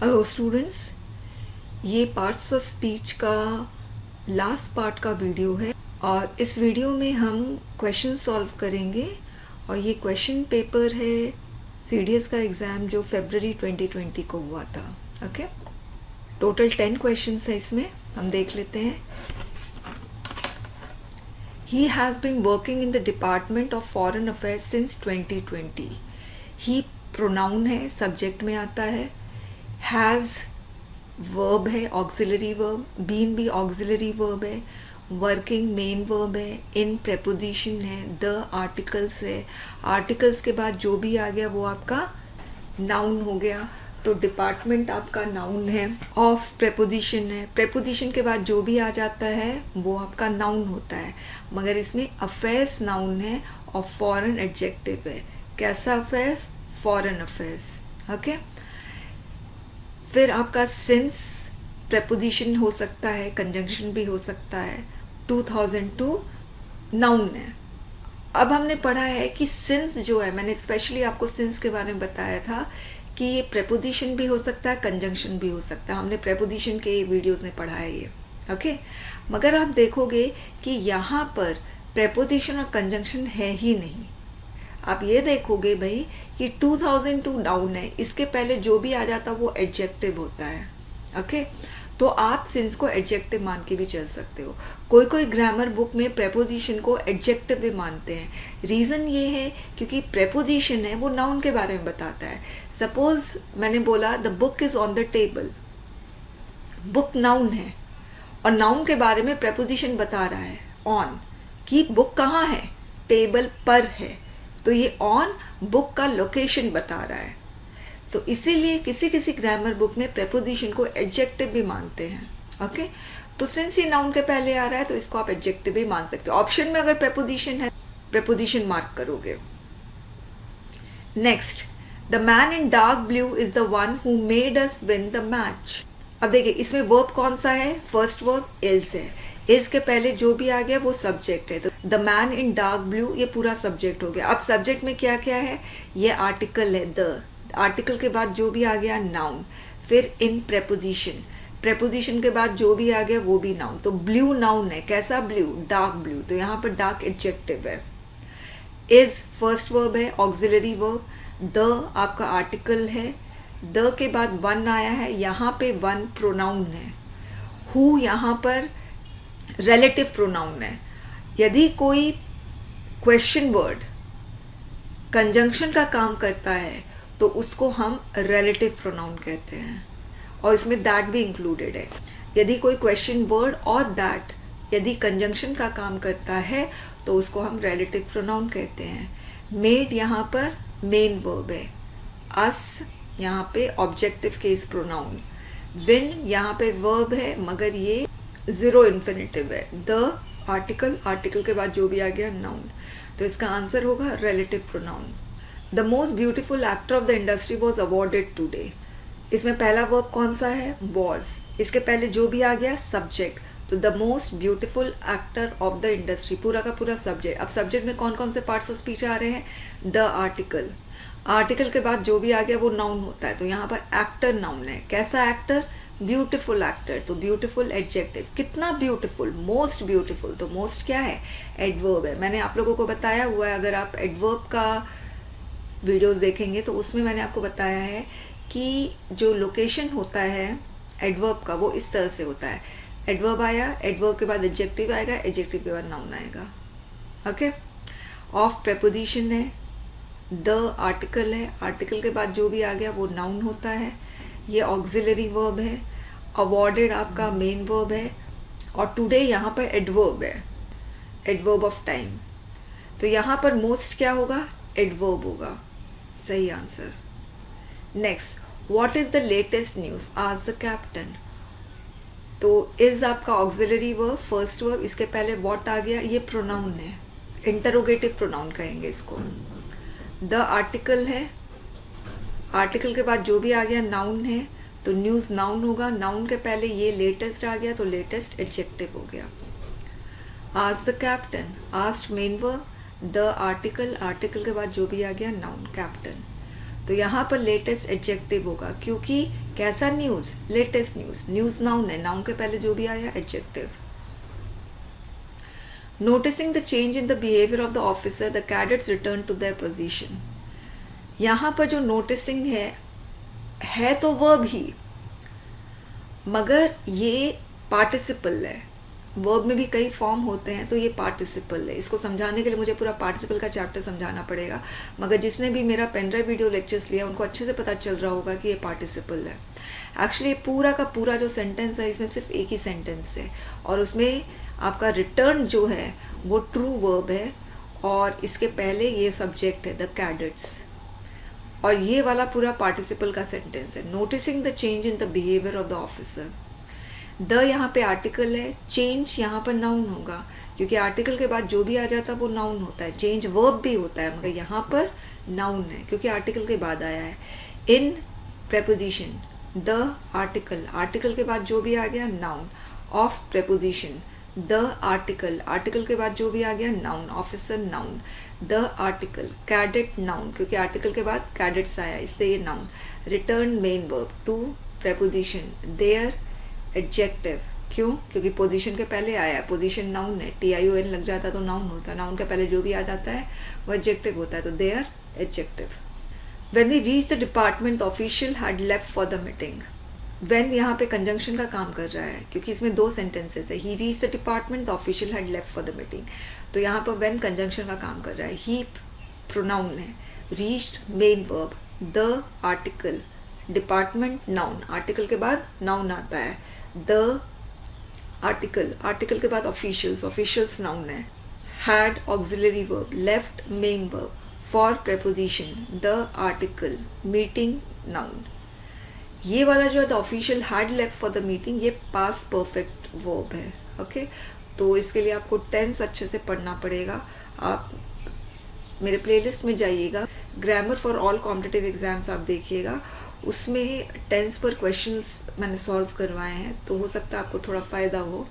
Hello students, ये parts of speech का last part का वीडियो है और इस वीडियो में हम क्वेश्चन सॉल्व करेंगे और ये क्वेश्चन पेपर है सीडीएस का एग्ज़ाम जो फरवरी 2020 को हुआ था। ओके, टोटल 10 क्वेश्चंस है इसमें, हम देख लेते हैं। He has been working in the Department of Foreign Affairs since 2020. He pronoun है, सब्जेक्ट में आता है। हैज़ वर्ब है, ऑक्सिलरी वर्ब। बीन भी ऑक्सिलरी वर्ब है। वर्किंग मेन वर्ब है। इन प्रेपोजिशन है। द आर्टिकल्स है। आर्टिकल्स के बाद जो भी आ गया वो आपका नाउन हो गया। तो डिपार्टमेंट आपका नाउन है। ऑफ प्रेपोजिशन है। प्रेपोजिशन के बाद जो भी आ जाता है वो आपका नाउन होता है, मगर इसमें अफेयर्स नाउन है और फॉरेन एडजेक्टिव है। कैसा अफेयर्स? Foreign affairs. ओके, फिर आपका सिंस प्रेपोजिशन हो सकता है, कंजंक्शन भी हो सकता है। 2002 नाउन है। अब हमने पढ़ा है कि सिंस जो है, मैंने स्पेशली आपको सिंस के बारे में बताया था कि ये प्रेपोजिशन भी हो सकता है, कंजंक्शन भी हो सकता है। हमने प्रेपोजिशन के वीडियोस में पढ़ा है ये। ओके, मगर आप देखोगे कि यहाँ पर प्रेपोजिशन और कंजंक्शन है ही नहीं। आप ये देखोगे भाई कि 2002 नाउन है, इसके पहले जो भी आ जाता वो एडजेक्टिव होता है। ओके, तो आप सिंस को एडजेक्टिव मान के भी चल सकते हो। कोई कोई ग्रामर बुक में प्रेपोजिशन को एडजेक्टिव भी मानते हैं। रीज़न ये है क्योंकि प्रेपोजिशन है वो नाउन के बारे में बताता है। सपोज मैंने बोला the book is on the table, book noun है और नाउन के बारे में प्रेपोजिशन बता रहा है ऑन, कि बुक कहाँ है, टेबल पर है। तो ये ऑन बुक का लोकेशन बता रहा है। तो इसीलिए किसी किसी ग्रामर बुक में प्रेपोजिशन को एडजेक्टिव भी मानते हैं। ओके, तो सिंस ये नाउन के पहले आ रहा है तो इसको आप एडजेक्टिव भी मान सकते हो। ऑप्शन में अगर प्रेपोजिशन है, प्रेपोजिशन मार्क करोगे। Next, the man in dark blue is the one who made us win the match. अब देखिए इसमें वर्ब कौन सा है? फर्स्ट वर्ब इज है। इज के पहले जो भी आ गया वो सब्जेक्ट है। तो the man in dark blue ये पूरा सब्जेक्ट हो गया। अब सब्जेक्ट में क्या क्या है? ये आर्टिकल है द। आर्टिकल के बाद जो भी आ गया नाउन। फिर इन प्रेपोजिशन, प्रेपोजिशन के बाद जो भी आ गया वो भी नाउन। तो ब्लू नाउन है। कैसा ब्लू? Dark blue. तो यहाँ पर डार्क एडजेक्टिव है। इज फर्स्ट वर्ब है, ऑक्सिलरी वर्ब। द आपका आर्टिकल है। द के बाद वन आया है, यहाँ पे वन प्रोनाउन है। हु यहाँ पर रिलेटिव प्रोनाउन है। यदि कोई क्वेश्चन वर्ड कंजंक्शन का काम करता है तो उसको हम रिलेटिव प्रोनाउन कहते हैं और इसमें दैट भी इंक्लूडेड है। यदि कोई क्वेश्चन वर्ड और दैट यदि कंजंक्शन का काम करता है तो उसको हम रिलेटिव प्रोनाउन कहते हैं। मेड यहाँ पर मेन वर्ब है। अस यहाँ पे ऑब्जेक्टिव केस प्रोनाउन। विन यहाँ पे वर्ब है मगर ये जीरो इन्फिनिटिव है। द आर्टिकल, आर्टिकल के बाद जो भी आ गया नाउन। तो इसका आंसर होगा relative pronoun. The most beautiful actor of the industry was awarded today. इसमें पहला वर्ब कौन सा है? वॉज। इसके पहले जो भी आ गया सब्जेक्ट। तो the most beautiful actor of the industry पूरा का पूरा सब्जेक्ट। अब सब्जेक्ट में कौन कौन से पार्ट्स ऑफ स्पीच आ रहे हैं? The article. आर्टिकल के बाद जो भी आ गया वो नाउन होता है। तो यहाँ पर एक्टर नाउन है। कैसा एक्टर? Beautiful actor. तो ब्यूटीफुल एडजेक्टिव। कितना ब्यूटीफुल? Most beautiful. तो मोस्ट क्या है? एडवर्ब है। मैंने आप लोगों को बताया हुआ है, अगर आप एडवर्ब का वीडियोस देखेंगे तो उसमें मैंने आपको बताया है कि जो लोकेशन होता है एडवर्ब का वो इस तरह से होता है। एडवर्ब आया, एडवर्ब के बाद एडजेक्टिव आएगा, एडजेक्टिव के बाद नाउन आएगा। ओके, ऑफ प्रेपोजिशन है। द आर्टिकल है, आर्टिकल के बाद जो भी आ गया वो नाउन होता है। ये ऑक्सिलरी वर्ब है। अवॉर्डेड आपका मेन वर्ब है और टुडे यहाँ पर एडवर्ब है, एडवर्ब ऑफ टाइम। तो यहाँ पर मोस्ट क्या होगा? एडवर्ब होगा। सही answer. Next, what is the latest news? Asked the captain. तो इज आपका ऑक्सिलरी वर्ब, फर्स्ट वर्ब, इसके पहले व्हाट आ गया, ये प्रोनाउन है, इंटरोगेटिव प्रोनाउन कहेंगे इसको। द आर्टिकल है, आर्टिकल के बाद जो भी आ गया नाउन है। तो न्यूज नाउन होगा। नाउन के पहले ये लेटेस्ट आ गया तो लेटेस्ट एडजेक्टिव हो गया। Asked the captain, asked main verb, the article, article के बाद जो भी आ गया नाउन, कैप्टन। तो यहाँ पर लेटेस्ट एडजेक्टिव होगा क्योंकि कैसा news? Latest news. News noun है, नाउन के पहले जो भी आया adjective. Noticing the change in the behaviour of the officer the cadets return to their position. यहाँ पर जो नोटिसिंग है तो वर्ब ही, मगर ये पार्टिसिपल है। वर्ब में भी कई फॉर्म होते हैं, तो ये पार्टिसिपल है। इसको समझाने के लिए मुझे पूरा पार्टिसिपल का चैप्टर समझाना पड़ेगा, मगर जिसने भी मेरा पेनड्राइव वीडियो लेक्चर्स लिया उनको अच्छे से पता चल रहा होगा कि ये पार्टिसिपल है। एक्चुअली ये पूरा का पूरा जो सेंटेंस है, इसमें सिर्फ एक ही सेंटेंस है, और उसमें आपका रिटर्न जो है वो ट्रू वर्ब है, और इसके पहले ये सब्जेक्ट है द कैडेट्स, और ये वाला पूरा पार्टिसिपल का सेंटेंस है। Noticing the change in the behaviour of the officer. The यहाँ पे आर्टिकल है, चेंज यहाँ पर नाउन होगा, क्योंकि आर्टिकल के बाद जो भी आ जाता है वो नाउन होता है। चेंज वर्ब भी होता है, मगर यहाँ पर नाउन है क्योंकि आर्टिकल के बाद आया है। In preposition the article, article के बाद जो भी आ गया noun. Of preposition the article, article के बाद जो भी आ गया noun. Officer noun. The article cadet noun, क्योंकि आर्टिकल के बाद कैडेट्स आया इसलिए ये noun. Return main verb. To preposition their adjective, क्यों? क्योंकि पोजीशन के पहले आया है, पोजीशन नाउन है, TION लग जाता तो नाउन होता है, नाउन के पहले जो भी आ जाता है वो एडजेक्टिव होता है, तो their adjective. When we reach the department the official had left for the meeting. When यहाँ पे कंजंक्शन का काम कर रहा है, क्योंकि इसमें दो सेंटेंसेस है। He reach the department the official had left for the meeting, तो यहाँ पर व्हेन कंजंक्शन का काम कर रहा है। ही प्रोनाउन है, reached main verb, the article, department noun, article के बाद नाउन आता है। द आर्टिकल, आर्टिकल के बाद ऑफिशियल्स, ऑफिशियल्स नाउन है। Had auxiliary verb, left main verb, for preposition the article, meeting noun. ये वाला जो है the official had left for the meeting, ये पास्ट परफेक्ट वर्ब है। ओके, तो इसके लिए आपको टेंस अच्छे से पढ़ना पड़ेगा। आप मेरे प्लेलिस्ट में जाइएगा, grammar for all competitive exams आप देखिएगा, उसमें टेंस पर क्वेश्चंस मैंने सॉल्व करवाए हैं, तो हो सकता है आपको थोड़ा फ़ायदा हो।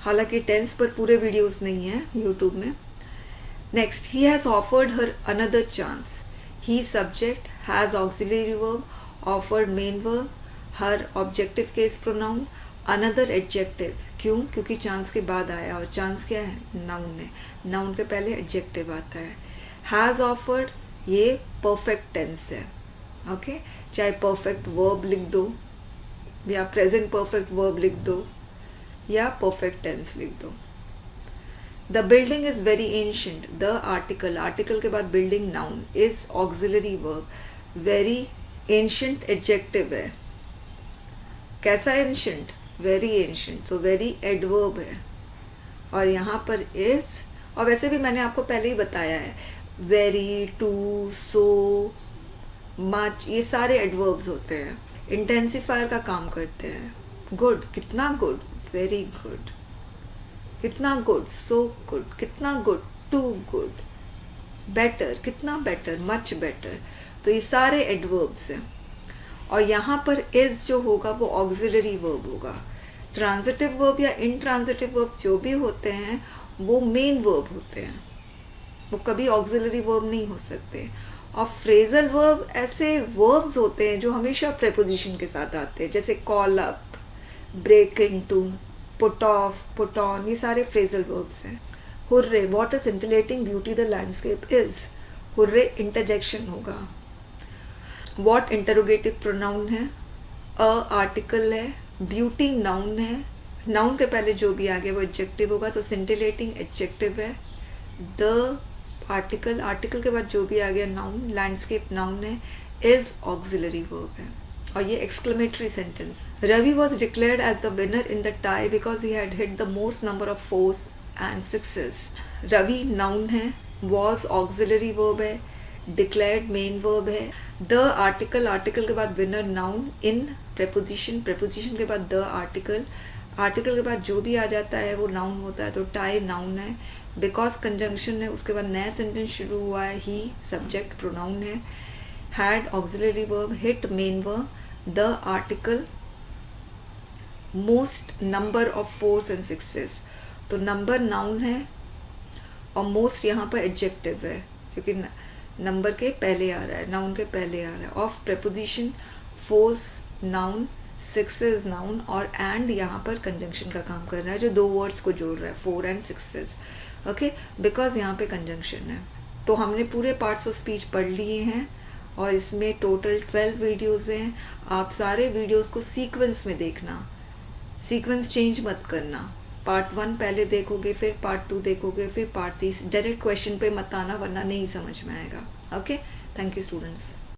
हालांकि टेंस पर पूरे वीडियोस नहीं हैं यूट्यूब में। Next, he has offered her another chance. He subject, has auxiliary verb, offered main verb, her objective case pronoun, another adjective. क्यों? क्योंकि चांस के बाद आया, और चांस क्या है? नाउन है, नाउन के पहले एडजेक्टिव आता है। हैज़ ऑफर्ड, ये परफेक्ट टेंस है। ओके, चाहे परफेक्ट वर्ब लिख दो, या प्रेजेंट परफेक्ट वर्ब लिख दो, या परफेक्ट टेंस लिख दो। The building is very ancient, the article, article के बाद building noun, is auxiliary verb, very ancient adjective है। कैसा एंशिएंट? वेरी एंशिएंट, तो वेरी एडवर्ब है, और यहाँ पर इज, और वैसे भी मैंने आपको पहले ही बताया है, वेरी, टू, सो, मच, ये सारे एडवर्ब्स होते हैं, इंटेंसिफायर का काम करते हैं। गुड, कितना गुड, वेरी गुड, कितना गुड, सो गुड, कितना गुड, टू गुड, बेटर, कितना बेटर, मच बेटर, तो ये सारे एडवर्ब्स हैं। और यहाँ पर इज जो होगा वो ऑक्सिलरी वर्ब होगा। ट्रांजिटिव वर्ब या इनट्रांजिटिव वर्ब जो भी होते हैं वो मेन वर्ब होते हैं, वो कभी ऑक्सिलरी वर्ब नहीं हो सकते। और फ्रेजल वर्ब ऐसे वर्ब्स होते हैं जो हमेशा प्रेपोजिशन के साथ आते हैं, जैसे call up, break into, put off, put on, ये सारे फ्रेजल वर्ब्स हैं। Hurray, what is scintillating beauty the landscape is, hurray interjection होगा। व्हाट इंटरोगेटिव प्रोनाउन है, अ आर्टिकल है, ब्यूटी नाउन है, नाउन के पहले जो भी आ गया वो एडजेक्टिव होगा, तो सिंटिलेटिंग एडजेक्टिव है। द आर्टिकल, आर्टिकल के बाद जो भी आ गया नाउन, लैंडस्केप नाउन है, इज ऑक्सिलरी वर्ब है। और ये exclamatory sentence. Ravi was declared as the winner in the tie because he had hit the most number of 4s and 6s। Ravi noun है, वॉज ऑक्सिलरी वर्ब है, declared main verb है। The article, article के बाद winner noun, in preposition, preposition के बाद the article, article के बाद जो भी आ जाता है वो नाउन होता है, तो टाई नाउन है। बिकॉज कंजंक्शन है, उसके बाद नया सेंटेंस शुरू हुआ है, ही सब्जेक्ट प्रोनाउन है। Had auxiliary verb, hit main verb, the article, most number of 4s and 6s, तो नंबर नाउन है और मोस्ट यहाँ पर एडजेक्टिव है क्योंकि नंबर के पहले आ रहा है, नाउन के पहले आ रहा है। Of preposition 4s noun, 6 is noun, और एंड यहाँ पर कंजंक्शन का काम कर रहा है जो दो वर्ड्स को जोड़ रहा है, 4 एंड 6 ओके, बिकॉज यहाँ पे कंजंक्शन है। तो हमने पूरे पार्ट्स ऑफ स्पीच पढ़ लिए हैं और इसमें टोटल 12 वीडियोस हैं। आप सारे वीडियोस को सीक्वेंस में देखना, सीक्वेंस चेंज मत करना। पार्ट 1 पहले देखोगे, फिर पार्ट 2 देखोगे, फिर पार्ट 3। डायरेक्ट क्वेश्चन पे मत आना वरना नहीं समझ में आएगा। Okay, thank you students.